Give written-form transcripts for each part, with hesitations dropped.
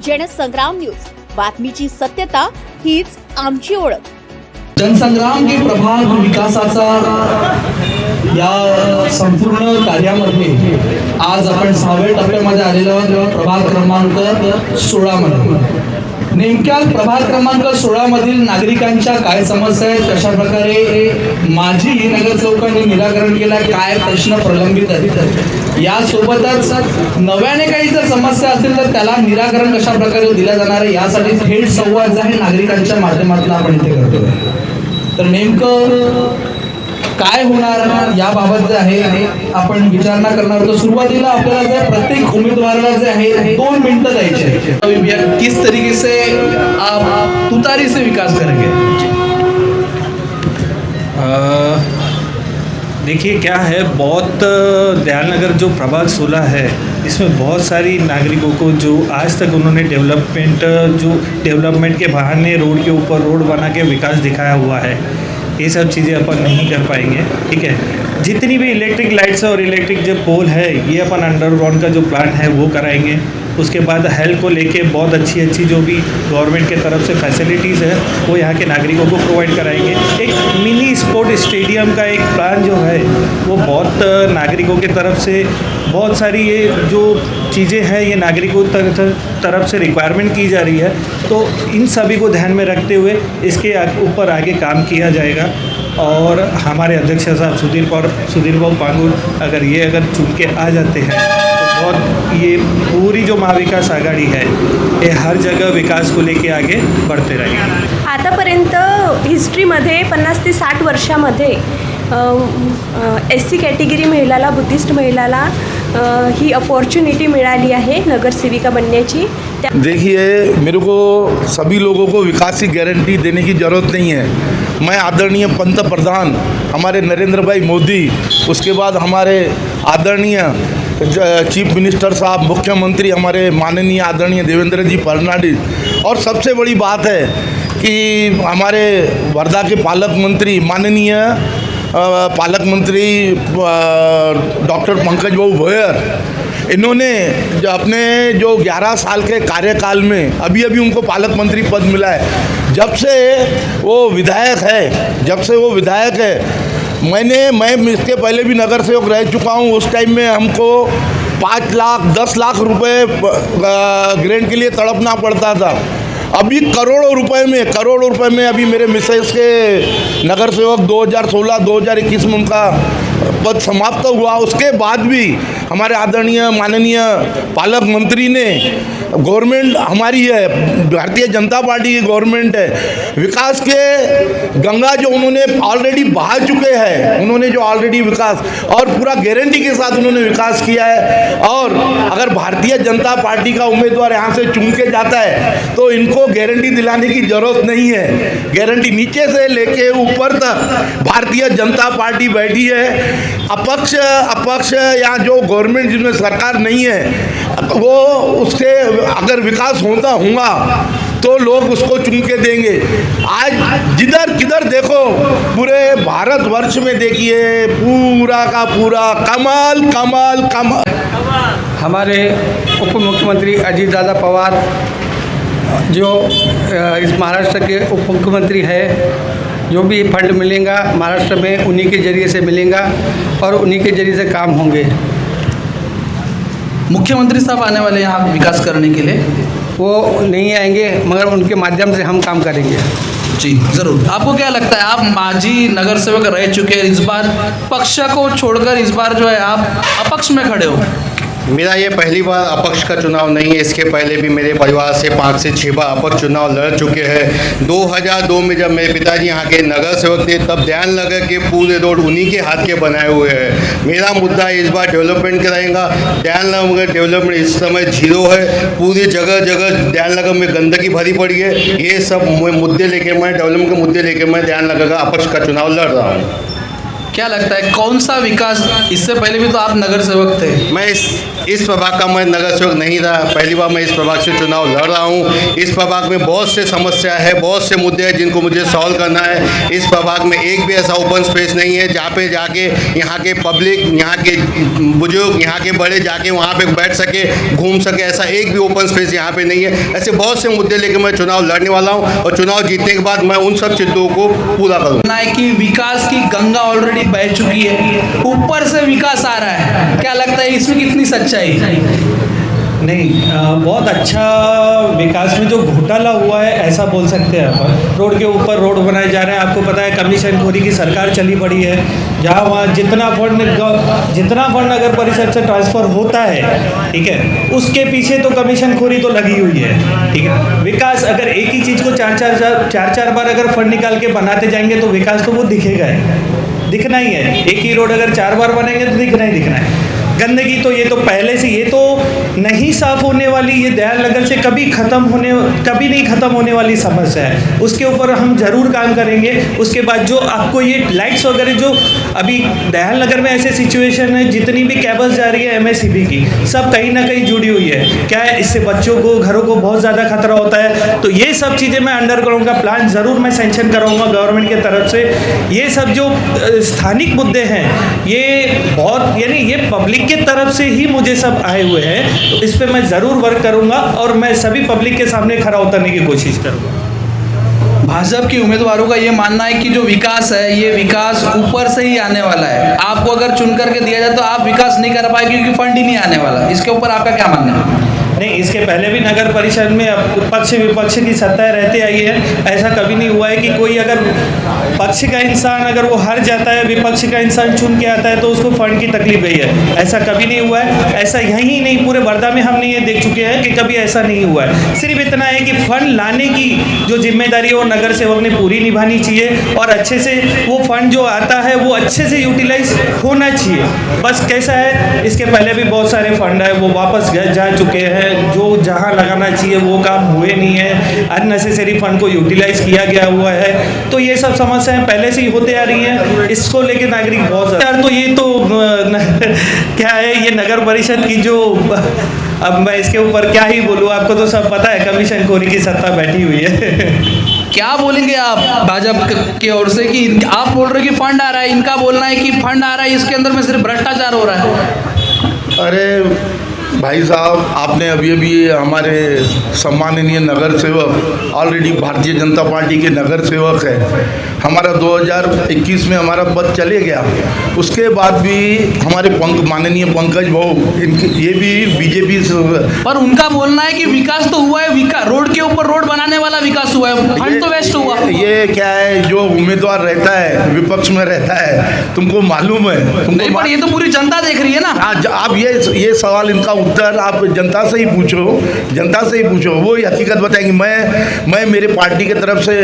Jansangram news, बातमीची सत्यता हीच आमची ओळख। जनसंग्राम के प्रभाग विकासाचा या संपूर्ण कार्यामध्ये आज आपण 6व्या टप्प्यामध्ये आलेलो आहोत। प्रभाग क्रमांक 16 मध्ये नेमक्या प्रभाग क्रमांक 16 मधील नागरिकांच्या काय समस्या आहेत, कशा प्रकारे माझी नगरसेवकांनी निराकरण केला, काय प्रश्न प्रलंबित आहेत, यासोबतच नव्याने काही जर समस्या असतील तर त्याला निराकरण कशा प्रकारे दिल्या जाणार आहे यासाठी थेट संवाद आहे नागरिकांच्या माध्यमातून आपण इथे करतो। तर नेमकं काय होणार याबाबत जे आहे आपण विचारणा करणार होतो। सुरुवातीला आपल्याला जे प्रत्येक उमेदवाराला जे आहे 2 मिनिटं द्यायचे हैं। किस तरीके से आप तुतारी से विकास करेंगे? देखिए क्या है, बहुत दयालनगर जो प्रभाग 16 है इसमें बहुत सारी नागरिकों को जो आज तक उन्होंने डेवलपमेंट के बहाने रोड के ऊपर रोड बना के विकास दिखाया हुआ है, ये सब चीज़ें अपन नहीं कर पाएंगे। ठीक है, जितनी भी इलेक्ट्रिक लाइट्स और इलेक्ट्रिक जो पोल है ये अपन अंडरग्राउंड का जो प्लान है वो कराएंगे। उसके बाद हेल्थ को लेके बहुत अच्छी जो भी गवर्नमेंट के तरफ से फैसिलिटीज़ है वो यहाँ के नागरिकों को प्रोवाइड कराएंगे। एक मिनी स्पोर्ट स्टेडियम का एक प्लान जो है वो बहुत नागरिकों के तरफ से बहुत सारी ये जो चीज़ें हैं ये नागरिकों तरफ से रिक्वायरमेंट की जा रही है, तो इन सभी को ध्यान में रखते हुए इसके ऊपर आगे काम किया जाएगा। और हमारे अध्यक्ष साहब सुधीर बाबू पांगुर अगर चुन के आ जाते हैं तो बहुत ये पूरी जो महाविकास आघाड़ी है ये हर जगह विकास को लेके आगे बढ़ते रहेंगे। आतापर्यंत हिस्ट्रीमध्ये 50 ते 60 वर्षामध्ये SC कॅटेगरी महिलाला, बुद्धिस्ट महिलाला ही अपॉर्च्युनिटी मिळाली आहे नगरसेविका बनण्याची। देखिए, मेरे को सभी लोगों को विकास की गारंटी देने की ज़रूरत नहीं है। मैं आदरणीय पंतप्रधान हमारे नरेंद्र भाई मोदी, उसके बाद हमारे आदरणीय चीफ मिनिस्टर साहब, मुख्यमंत्री हमारे माननीय आदरणीय देवेंद्र जी फडणवीस, और सबसे बड़ी बात है कि हमारे वर्धा के पालक मंत्री माननीय पालक मंत्री डॉक्टर पंकज बाबू भोयर, इन्होंने अपने जो 11 साल के कार्यकाल में अभी उनको पालक मंत्री पद मिला है। जब से वो विधायक है, मैं इसके पहले भी नगर सेवक रह चुका हूँ। उस टाइम में हमको 5 लाख 10 लाख रुपए ग्रेंट के लिए तड़पना पड़ता था। अभी करोड़ों रुपए में अभी मेरे मिसेस के नगर सेवक 2016-2021 में उनका पद समाप्त हुआ। उसके बाद भी हमारे आदरणीय माननीय पालक मंत्री ने, गवर्नमेंट हमारी है, भारतीय जनता पार्टी की गवर्नमेंट है, विकास के गंगा जो उन्होंने ऑलरेडी बहा चुके हैं, उन्होंने जो ऑलरेडी विकास और पूरा गारंटी के साथ उन्होंने विकास किया है। और अगर भारतीय जनता पार्टी का उम्मीदवार यहाँ से चुन के जाता है तो इनको गारंटी दिलाने की ज़रूरत नहीं है। गारंटी नीचे से लेके ऊपर तक भारतीय जनता पार्टी बैठी है। अपक्ष या जो गवर्नमेंट जिसमें सरकार नहीं है वो उसके अगर विकास होगा तो लोग उसको चुन के देंगे। आज जिधर किधर देखो पूरे भारतवर्ष में देखिए पूरा का पूरा कमाल। हमारे उप मुख्यमंत्री अजीत दादा पवार जो इस महाराष्ट्र के उप मुख्यमंत्री है, जो भी फंड मिलेगा महाराष्ट्र में उन्हीं के ज़रिए से मिलेगा और उन्हीं के ज़रिए से काम होंगे। मुख्यमंत्री साहब आने वाले यहाँ विकास करने के लिए? वो नहीं आएंगे मगर उनके माध्यम से हम काम करेंगे। जी ज़रूर। आपको क्या लगता है, आप माजी नगर सेवक रह चुके हैं, इस बार पक्ष को छोड़कर इस बार जो है आप अपक्ष में खड़े हो? मेरा ये पहली बार अपक्ष का चुनाव नहीं है। इसके पहले भी मेरे परिवार से 5 से 6 बार अपक्ष चुनाव लड़ चुके हैं। 2002 में जब मेरे पिताजी यहाँ के नगर सेवक थे तब दयालनगर के पूरे रोड उन्हीं के हाथ के बनाए हुए हैं। मेरा मुद्दा इस बार डेवलपमेंट कराएगा। दयालनगर डेवलपमेंट इस समय 0 है। पूरी जगह दयालनगर में गंदगी भरी पड़ी है। ये सब मुद्दे लेके मैं डेवलपमेंट के मुद्दे लेके मैं दयालनगर का अपक्ष का चुनाव लड़ रहा हूँ। क्या लगता है कौन सा विकास, इससे पहले भी तो आप नगर सेवक थे। मैं इस प्रभाग का मैं नगर सेवक नहीं था, पहली बार मैं इस प्रभाग से चुनाव लड़ रहा हूँ। इस प्रभाग में बहुत से समस्या है, बहुत से मुद्दे हैं जिनको मुझे सॉल्व करना है। इस प्रभाग में एक भी ऐसा ओपन स्पेस नहीं है जहाँ पे जाके यहाँ के पब्लिक, यहाँ के बुजुर्ग, यहाँ के बड़े जाके वहाँ पे बैठ सके, घूम सके, ऐसा एक भी ओपन स्पेस यहाँ पे नहीं है। ऐसे बहुत से मुद्दे लेकर मैं चुनाव लड़ने वाला हूँ और चुनाव जीतने के बाद मैं उन सब चिंताओं को पूरा करूँगा। कि विकास की गंगा ऑलरेडी बह चुकी है, ऊपर से विकास आ रहा है, क्या लगता है इसमें कितनी सच्चाई? नहीं, बहुत अच्छा विकास में जो घोटाला हुआ है ऐसा बोल सकते हैं अपन। रोड के ऊपर रोड बनाए जा रहे हैं, आपको पता है कमीशन खोरी की सरकार चली पड़ी है, जहाँ वहाँ जितना फंड नगर परिषद से ट्रांसफ़र होता है, ठीक है, उसके पीछे तो कमीशन खोरी तो लगी हुई है, ठीक है। विकास अगर एक ही चीज़ को चार बार अगर फंड निकाल के बनाते जाएंगे तो विकास तो वो दिखेगा ही, दिखना ही है। एक ही रोड अगर 4 बार बनेंगे तो दिखना है। गंदगी तो ये तो पहले से, ये तो नहीं साफ होने वाली, ये दयाल नगर से कभी नहीं ख़त्म होने वाली समस्या है। उसके ऊपर हम ज़रूर काम करेंगे। उसके बाद जो आपको ये लाइट्स वगैरह जो अभी दयाल नगर में ऐसे सिचुएशन है, जितनी भी केबल्स जा रही है MSCB की, सब कहीं ना कहीं जुड़ी हुई है। क्या है, इससे बच्चों को, घरों को बहुत ज़्यादा खतरा होता है। तो ये सब चीज़ें मैं अंडरग्राउंड का प्लान ज़रूर मैं सेंक्शन कराऊंगा गवर्नमेंट की तरफ से। ये सब जो स्थानिक मुद्दे हैं, ये बहुत, यानी ये पब्लिक की तरफ से ही मुझे सब आए हुए हैं, तो इस पे मैं ज़रूर वर्क करूंगा और मैं सभी पब्लिक के सामने खड़ा उतरने की कोशिश करूंगा। भाजपा के उम्मीदवारों का ये मानना है कि जो विकास है, ये विकास ऊपर से ही आने वाला है। आपको अगर चुन करके दिया जाए तो आप विकास नहीं कर पाएंगे क्योंकि फंड ही नहीं आने वाला। इसके ऊपर आपका क्या मानना है? नहीं, इसके पहले भी नगर परिषद में पक्ष विपक्ष की सत्ता रहती आई है। ऐसा कभी नहीं हुआ है कि कोई अगर पक्ष का इंसान अगर वो हार जाता है, विपक्ष का इंसान चुन के आता है तो उसको फंड की तकलीफ गई है। ऐसा कभी नहीं हुआ है। ऐसा यहीं नहीं, पूरे वर्धा में हमने ये देख चुके हैं कि कभी ऐसा नहीं हुआ है। सिर्फ इतना है कि फंड लाने की जो जिम्मेदारी है वो नगर सेवक ने पूरी निभानी चाहिए और अच्छे से वो फंड जो आता है वो अच्छे से यूटिलाइज होना चाहिए। बस कैसा है, इसके पहले भी बहुत सारे फंड है वो वापस जा चुके हैं, जो जहां लगाना चाहिए वो काम हुए नहीं है, अननेसेसरी फंड को यूटिलाइज किया गया हुआ है। तो ये सब समस्याएं पहले से ही होते आ रही हैं, इसको लेके नागरिक बहुत ज़्यादा, तो ये तो क्या है, ये नगर परिषद की जो, अब मैं इसके ऊपर क्या ही बोलूँ, आपको तो सब पता है कमीशन खोरी की सत्ता बैठी हुई है। क्या बोलेंगे आप भाजपा की ओर से कि आप बोल रहे हो कि फंड आ रहा है, इनका बोलना है कि फंड आ रहा है, इसके अंदर में सिर्फ भ्रष्टाचार हो रहा है? अरे भाई साहब, आपने अभी हमारे सम्माननीय नगर सेवक, ऑलरेडी भारतीय जनता पार्टी के नगर सेवक है, हमारा 2021 में हमारा पद चले गया, उसके बाद भी हमारे माननीय पंकज भाऊ, ये भी बीजेपी से, पर उनका बोलना है कि विकास तो हुआ है, रोड के ऊपर रोड बनाने वाला विकास हुआ है, फंड तो वेस्ट हुआ। ये क्या है, जो उम्मीदवार रहता है विपक्ष में रहता है, तुमको मालूम है, तुमको पर ये तो पूरी जनता देख रही है ना। आप ये सवाल, इनका उत्तर आप जनता से ही पूछो, वो ही हकीकत बताएंगे। मैं मेरे पार्टी की तरफ से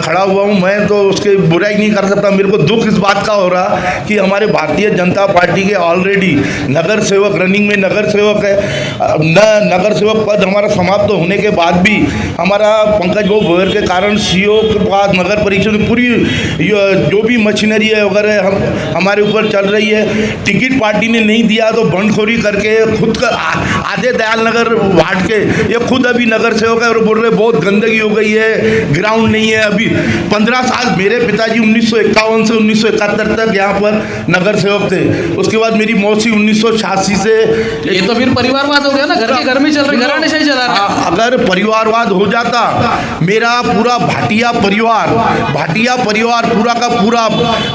खड़ा हुआ हूँ, मैं तो उसके बुराई नहीं कर सकता। मेरे को दुख इस बात का हो रहा कि हमारे भारतीय जनता पार्टी के ऑलरेडी नगर सेवक रनिंग में नगर सेवक है, नगर सेवक पद हमारा समाप्त होने के बाद भी हमारा पंकज भाऊ भोयर के कारण सीओ के पास नगर परिषद में पूरी जो भी मशीनरी है वगैरह हमारे ऊपर चल रही है। टिकट पार्टी ने नहीं दिया तो बंडखोरी करके खुद का आधे दयाल नगर वार्ड के ये खुद अभी नगर सेवक है और बोल रहे बहुत गंदगी हो गई है, ग्राउंड नहीं है। अभी 15 साल मेरे पिताजी 1951 से 1971 तक यहाँ पर नगर सेवक थे, उसके बाद मेरी मौसी 1986 से। ये तो फिर परिवारवाद हो गया ना, घर के घर में चल रही, घराने से ही चला रहा है। अगर परिवारवाद हो जाता, मेरा पूरा भाटिया परिवार पूरा का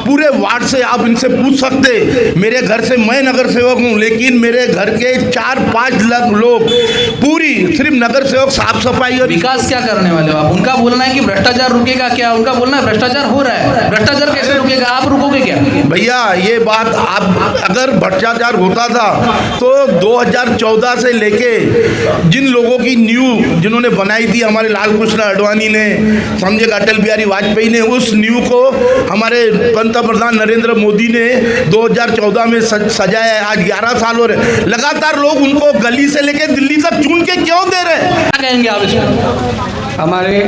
पूरे वार्ड से आप इनसे पूछ सकते, मेरे घर से, मैं नगर सेवक हूँ लेकिन मेरे घर के 4-5 लाख लोग पूरी सिर्फ नगर सेवक साफ सफाई और विकास क्या करने वाले हो आप? उनका बोलना है कि भ्रष्टाचार रुकेगा क्या, उनका बोलना है भ्रष्टाचार हो रहा है, भ्रष्टाचार कैसे रुकेगा, आप रुकोगे क्या? भैया ये बात, आप अगर भ्रष्टाचार होता था तो 2014 से लेके जिन लोगों की नींव जिन्होंने बनाई थी हमारे लाल कृष्ण आडवाणी ने, समझे अटल बिहारी वाजपेयी ने, उस नींव को हमारे पंतप्रधान नरेंद्र मोदी ने 2014 में सजाया है। आज 11 साल हो रहे, लगातार लोग उनको गली से लेके दिल्ली तक चुन के क्यों दे रहे हैं? क्या कहेंगे आप इसमें? हमारे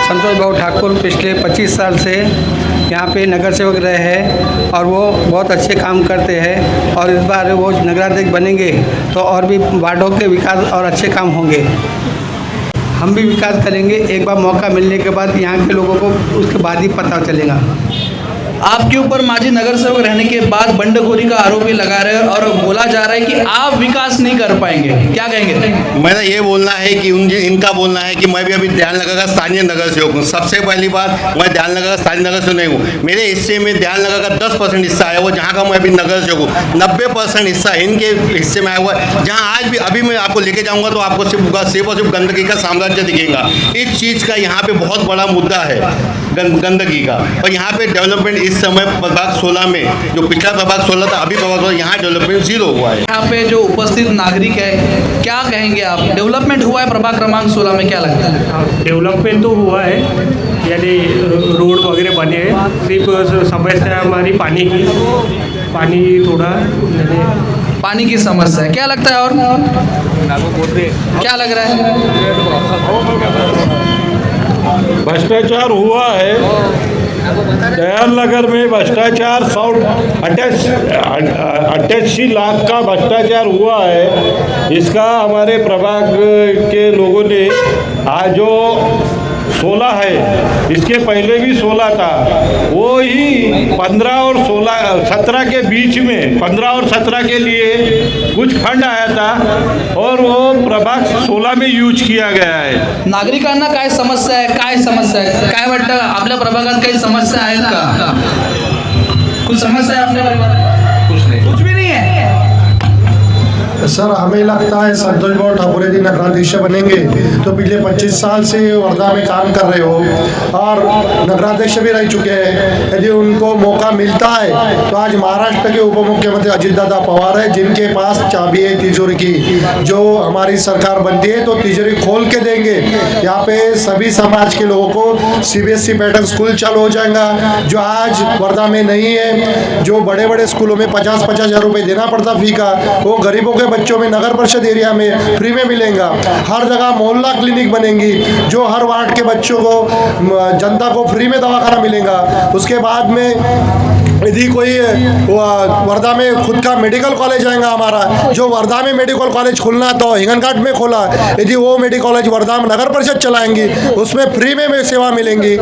संतोष भाऊ ठाकुर पिछले 25 साल से यहाँ पे नगर सेवक रहे हैं और वो बहुत अच्छे काम करते हैं और इस बार वो नगराध्यक्ष बनेंगे तो और भी वार्डों के विकास और अच्छे काम होंगे। हम भी विकास करेंगे, एक बार मौका मिलने के बाद यहाँ के लोगों को उसके बाद ही पता चलेगा। आपके ऊपर माजी नगर सेवक रहने के बाद बंडखोरी का आरोप भी लगा रहे हैं और बोला जा रहा है कि आप विकास नहीं कर पाएंगे, क्या कहेंगे? मेरा ये बोलना है कि इनका बोलना है कि मैं भी अभी ध्यान लगा स्थानीय नगर सेवक हूँ। सबसे पहली बात, मैं ध्यान लगा स्थानीय नगर सेवक नहीं हूँ। मेरे हिस्से में ध्यान लगा का 10% हिस्सा है वो जहाँ का मैं अभी नगर सेवक हूँ। 90% हिस्सा इनके हिस्से में आया हुआ है, जहाँ आज भी अभी मैं आपको लेके जाऊँगा तो आपको सिर्फ और सिर्फ गंदगी का साम्राज्य दिखेगा। इस चीज़ का यहाँ पे बहुत बड़ा मुद्दा है गंदगी का। और यहाँ पे डेवलपमेंट इस समय प्रभाग 16 में, जो पिछला प्रभाग 16 था, अभी प्रभाग 16, यहाँ डेवलपमेंट 0 हुआ है। यहाँ पे जो उपस्थित नागरिक है, क्या कहेंगे आप? डेवलपमेंट हुआ है प्रभाग क्रमांक 16 में, क्या लगता है? डेवलपमेंट तो हुआ है, यानी रोड वगैरह बने हैं। सिर्फ समस्या है हमारी पानी की, पानी थोड़ा यानी पानी की समस्या है, क्या लगता है? और क्या लग रहा है? भ्रष्टाचार हुआ है दयाल नगर में। भ्रष्टाचार 88 लाख का भ्रष्टाचार हुआ है। इसका हमारे प्रभाग के लोगों ने आज जो 16 है, इसके पहले भी 16 था, वो ही 15 और 17 के बीच में 15 और 17 के लिए कुछ फंड आया था और वो प्रभाग 16 में यूज किया गया है। नागरिकांना काय समस्या आहे? काय वाटतं? आपल्या प्रभागात काही समस्या आहेत का? कुछ समस्या है आपल्या प्रभागात? कुछ भी नहीं है। सर, हमें लगता है संतोष भाऊ ठाकुर यदि नगराध्यक्ष बनेंगे तो पिछले 25 साल से वर्धा में काम कर रहे हो और नगराध्यक्ष भी रह चुके हैं। यदि उनको मौका मिलता है तो आज महाराष्ट्र के उप मुख्यमंत्री अजितदादा पवार है, जिनके पास चाबी है तिजोरी की। जो हमारी सरकार बनती है तो तिजोरी खोल के देंगे। यहाँ पे सभी समाज के लोगों को CBSE पैटर्न स्कूल चालू हो जाएगा, जो आज वर्धा में नहीं है। जो बड़े बड़े स्कूलों में 50-50 हज़ार रुपये देना पड़ता फी का, वो गरीबों के बच्चों में नगर परिषद एरिया में फ्री में मिलेगा। हर जगह मोहल्ला क्लिनिक बनेंगी, जो हर वार्ड के बच्चों को, जनता को फ्री में दवाखाना मिलेगा। उसके बाद में यदि कोई वर्धा में खुद का मेडिकल कॉलेज आएगा हमारा, जो वर्धा में मेडिकल कॉलेज खुलना तो हिंगनघाट में खोला, यदि वो मेडिकल कॉलेज वर्धा में नगर परिषद चलाएंगी, उसमें फ्री में सेवा मिलेंगी।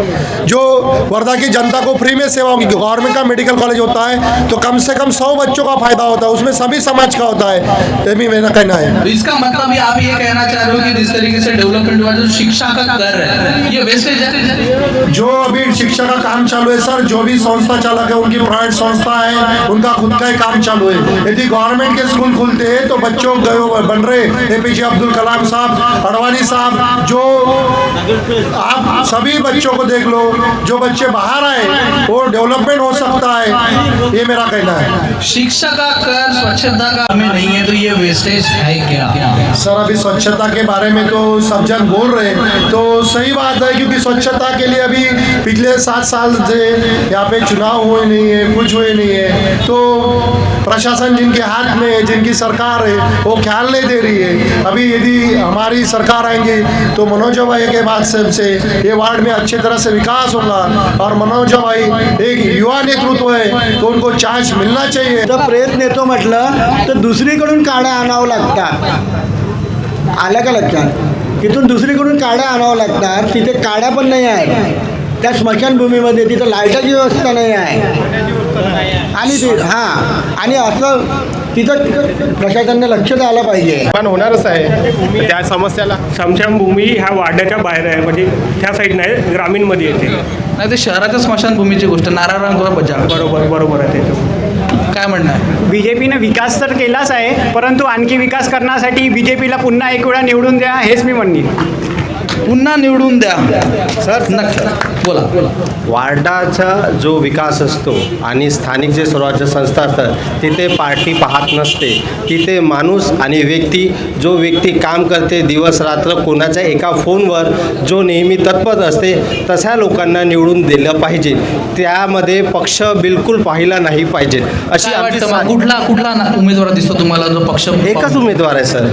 जो वर्धा की जनता को फ्री में सेवा होगी। गवर्नमेंट का मेडिकल कॉलेज होता है तो कम से कम 100 बच्चों का फायदा होता है, उसमें सभी समाज का होता है। ये भी मेरा कहना है। तो इसका मतलब ये आप ये कहना चाह रहे हो कि जिस तरीके से डेवलपमेंट हुआ, जो शिक्षा का कर है, ये वेस्टेज है? जो अभी शिक्षा का काम चालू है सर, जो भी संस्था चालक है उनकी प्राइवेट संस्था है, उनका खुद का ही काम चालू है। यदि गवर्नमेंट के स्कूल खुलते हैं तो बच्चों बन रहे APJ अब्दुल कलाम साहब, अडवाणी साहब, जो आप सभी बच्चों को देख लो, जो बच्चे बाहर आए वो डेवलपमेंट हो सकता है, ये मेरा कहना है। शिक्षा का कर, स्वच्छता का हमें नहीं है, तो ये वेस्टेज है क्या? सर, अभी स्वच्छता के बारे में तो सब जन बोल रहे हैं, तो सही बात है, क्योंकि स्वच्छता के लिए अभी पिछले 7 साल से यहाँ पे चुनाव हुए नहीं है, कुछ हुए नहीं है। तो प्रशासन जिनके हाथ में, जिनकी सरकार है, वो ख्याल नहीं दे रही है। अभी यदि हमारी सरकार आएंगी तो मनोज भाई के बाद से ये वार्ड में अच्छी तरह से विकास होगा। और मनोज भाई एक युवा नेतृत्व है तो उनको चान्स मिलना चाहिए। जर प्रयत्न येतो म्हटलं तर दुसरीकडून काड्या आणावं लागतात। आलं का लक्षात? तिथून दुसरीकडून काड्या आणावं लागतात, तिथे काड्या पण नाही आहेत त्या स्मशानभूमीमध्ये, तिथं लाईटाची व्यवस्था नाही आहे आणि आणि असं तिथं प्रशासनाने लक्ष द्यायला पाहिजे। पण होणारच आहे त्या समस्याला। स्मशानभूमी ह्या वाड्याच्या बाहेर आहे, म्हणजे त्या साईड नाही, ग्रामीणमध्ये येते। नाही, ते शहराच्या स्मशानभूमीची गोष्ट नारायणराव बजाव बरोबर आहे त्याचं। काय म्हणणं आहे? BJPनं विकास तर केलाच आहे, परंतु आणखी विकास करण्यासाठी BJPला पुन्हा एक वेळा निवडून द्या, हेच मी म्हणेन। पुन्हा निवडून द्या सर, नक्की बोला। वार्डाचा जो विकास असतो आणि स्थानिक जे स्वराज्य संस्था असतात तिथे पार्टी पाहत नसते, तिथे माणूस आणि जो व्यक्ती काम करते दिवस रात्र कोणाच्या एका फोनवर, जो नेहमी तत्पर असते, तशा लोकांना निवडून दिलं पाहिजे। त्यामध्ये पक्ष बिलकुल पाहिला नाही पाहिजे अशी आमची। कुठला उमेदवार दिसतो तुम्हाला जो पक्ष? एकच उमेदवार आहे सर।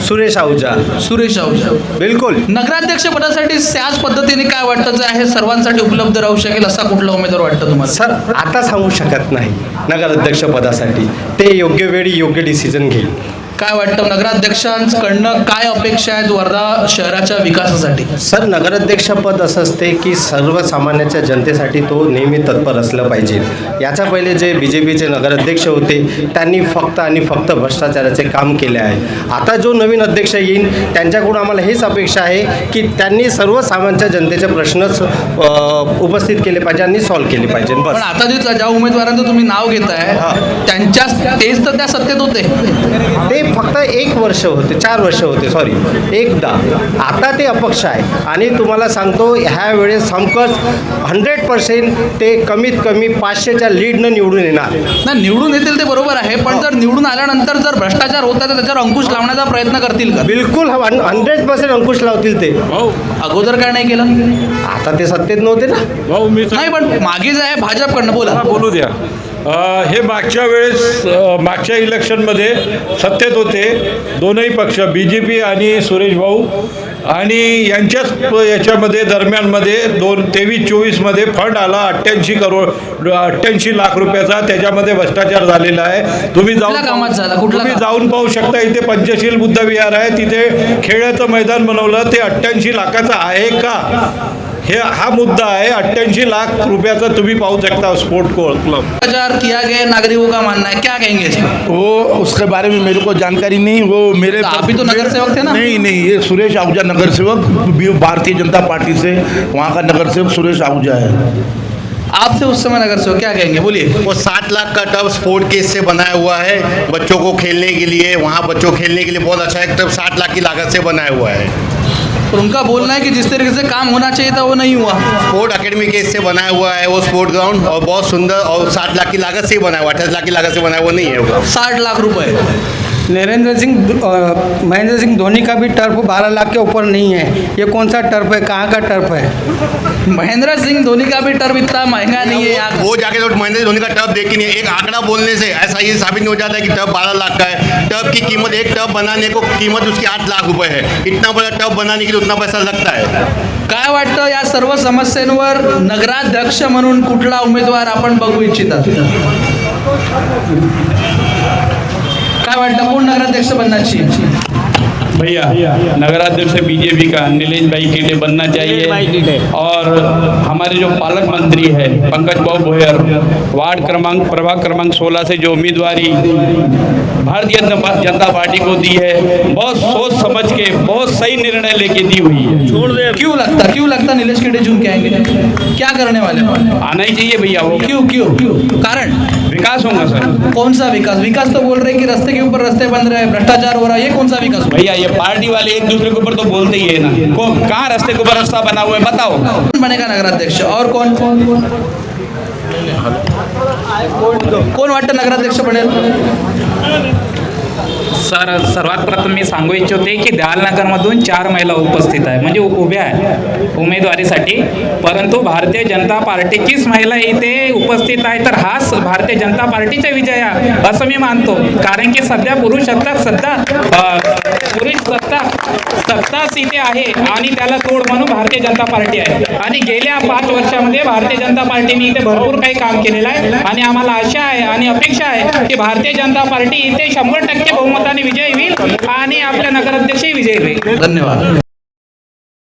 सुरेश आहूजा. सुरेश आहूजा. बिलकुल. नगराध्यक्ष पदासाठी त्याच पद्धतीने काय वाटतं जे आहे सर्वांसाठी उपलब्ध राहू शकेल असा कुठला उमेदवार वाटतं तुम्हाला? सर आता सांगू शकत नाही नगराध्यक्ष पदासाठी. ते योग्य वेळी योग्य डिसिजन घेईल. काय वाटतं नगराध्यक्षांकडनं काय अपेक्षा आहेत वर्धा शहराच्या विकासासाठी? सर नगराध्यक्षपद असं असते की सर्वसामान्याच्या जनतेसाठी तो नेहमी तत्पर असलं पाहिजे. याच्या पहिले जे BJPचे नगराध्यक्ष होते त्यांनी फक्त आणि फक्त भ्रष्टाचाराचे काम केले आहे. आता जो नवीन अध्यक्ष येईल त्यांच्याकडून आम्हाला हेच अपेक्षा आहे की त्यांनी सर्वसामान्य जनतेचे प्रश्नच उपस्थित केले पाहिजे आणि सॉल्व्ह केले पाहिजे. पण बस. आता जे ज्या उमेदवारांचं तुम्ही नाव घेताय तेच तर त्या सत्तेत होते. ते फक्त 1 वर्ष होते, 4 वर्ष होते, सॉरी एकदा. आता ते अपक्ष आहे आणि तुम्हाला सांगतो ह्या वेळेस हमकच 100% ते कमीत कमी 500च्या लीडनं निवडून येणार. नाही निवडून येतील ते बरोबर आहे, पण जर निवडून आल्यानंतर जर भ्रष्टाचार होता तर त्याच्यावर अंकुश लावण्याचा प्रयत्न करतील का? बिलकुल 100% अंकुश लावतील ते. अगोदर काय नाही केलं? आता ते सत्तेत नव्हते ना. नाही पण मागे जे आहे भाजपकडनं बोला. बोलू द्या. हे मागच्या वेळेस मागच्या इलेक्शनमध्ये सत्तेत होते दोनही पक्ष BJP आणि सुरेश भाऊ आणि यांच्याच याच्यामध्ये दरम्यानमध्ये 23-24मध्ये फंड आला 88 लाख रुपयाचा. त्याच्यामध्ये भ्रष्टाचार झालेला आहे. तुम्ही जाऊन पाहू शकता. इथे पंचशील बुद्ध विहार आहे, तिथे खेळाचं मैदान बनवलं. ते 88 लाखाचं आहे का? हा मुद्दा आहे. 88 लाख रुपयाचा तुम्ही पाहू शकता स्पोर्ट क्लब. भ्रष्टाचार किया गया नागरिकों का मानना है, क्या कहेंगे इसमें? वो उसके बारे में मेरे को जानकारी नहीं. वो मेरे आप भी तो नगर सेवक थे ना? नहीं ये सुरेश आहूजा नगर सेवक भारतीय जनता पार्टी से वहाँ का नगर सेवक सुरेश आहूजा है. आपसे उस समय नगर सेवक क्या कहेंगे, बोलिए. वो 60 लाख का टब स्पोर्ट केस से बनाया हुआ है बच्चों को खेलने के लिए. वहाँ बच्चों खेलने के लिए बहुत अच्छा एक टब 60 लाख की लागत से बनाया हुआ है. तो उनका बोलना है कि जिस तरीके से काम होना चाहिए था वो नहीं हुआ. स्पोर्ट अकेडमी केस से बनाया हुआ है वो स्पोर्ट ग्राउंड, और बहुत सुंदर, और 60 लाख की लागत से ही बनाया हुआ, 28 लाख की लागत से बनाया हुआ नहीं है वो. 60 लाख रुपए. महेंद्र सिंह धोनी का भी टर्फ 12 लाख के ऊपर नहीं है. ये कौन सा टर्फ है, कहाँ का टर्फ है? महेंद्र सिंह धोनी का भी टर्फ इतना महंगा नहीं है यार. वो जाके तो महेंद्र धोनी का टर्फ देख के नहीं, एक आंकड़ा बोलने से ऐसा ये साबित नहीं हो जाता है कि टर्फ 12 लाख का है. टर्फ की कीमत, एक टर्फ बनाने को कीमत उसकी 8 लाख रुपए है. इतना बड़ा टर्फ बनाने के लिए उतना पैसा लगता है. काय वाटतं या सर्व समस्यांवर नगराध्यक्ष म्हणून कुठला उमेदवार आपण बघू इच्छितात? काय वाटतं कोण नगराध्यक्ष बनण्याची? भैया नगराध्यक्ष BJP का नीलेश भाई के लिए बनना चाहिए. और हमारे जो पालक मंत्री है पंकज भाऊ भोयर, वार्ड प्रभाग क्रमांक 16 से जो उम्मीदवारी भारतीय जनता पार्टी को दी है, बहुत सोच समझ के बहुत सही निर्णय लेके दी हुई है. क्यों लगता नीलेश खेड़े चुन के आएंगे? क्या करने वाले? आना ही चाहिए भैया. वो क्यों कारण? विकास होगा सर. कौन सा विकास तो बोल रहे हैं कि रास्ते के ऊपर रास्ते बन रहे हैं, भ्रष्टाचार हो रहा है, ये कौन सा विकास? भैया ये पार्टी वाले एक दूसरे के ऊपर तो बोलते ही है ना. कहाँ रास्ते के ऊपर रास्ता बना हुआ है बताओ. कौन बनेगा नगराध्यक्ष और कौन वाटतं नगराध्यक्ष बनेल? सर सर्वात प्रथम मी सांगू इच्छिते की दयालनगरमधून 4 महिला उपस्थित आहे, म्हणजे उभ्या आहे उमेदवारीसाठी. परंतु भारतीय जनता पार्टीचीच महिला इथे उपस्थित आहे, तर हाच भारतीय जनता पार्टीचा विजय आहे असं मी मानतो. कारण की सध्या पुरुष सत्ताच इथे आहे आणि त्याला तोड म्हणून भारतीय जनता पार्टी आहे. आणि गेल्या 5 वर्षामध्ये भारतीय जनता पार्टीने इथे भरपूर काही काम केलेलं आहे आणि आम्हाला आशा आहे आणि अपेक्षा आहे की भारतीय जनता पार्टी इथे 100% बहुमताने विजयी होईल आणि आपल्या नगराध्यक्षही विजयी होईल. धन्यवाद.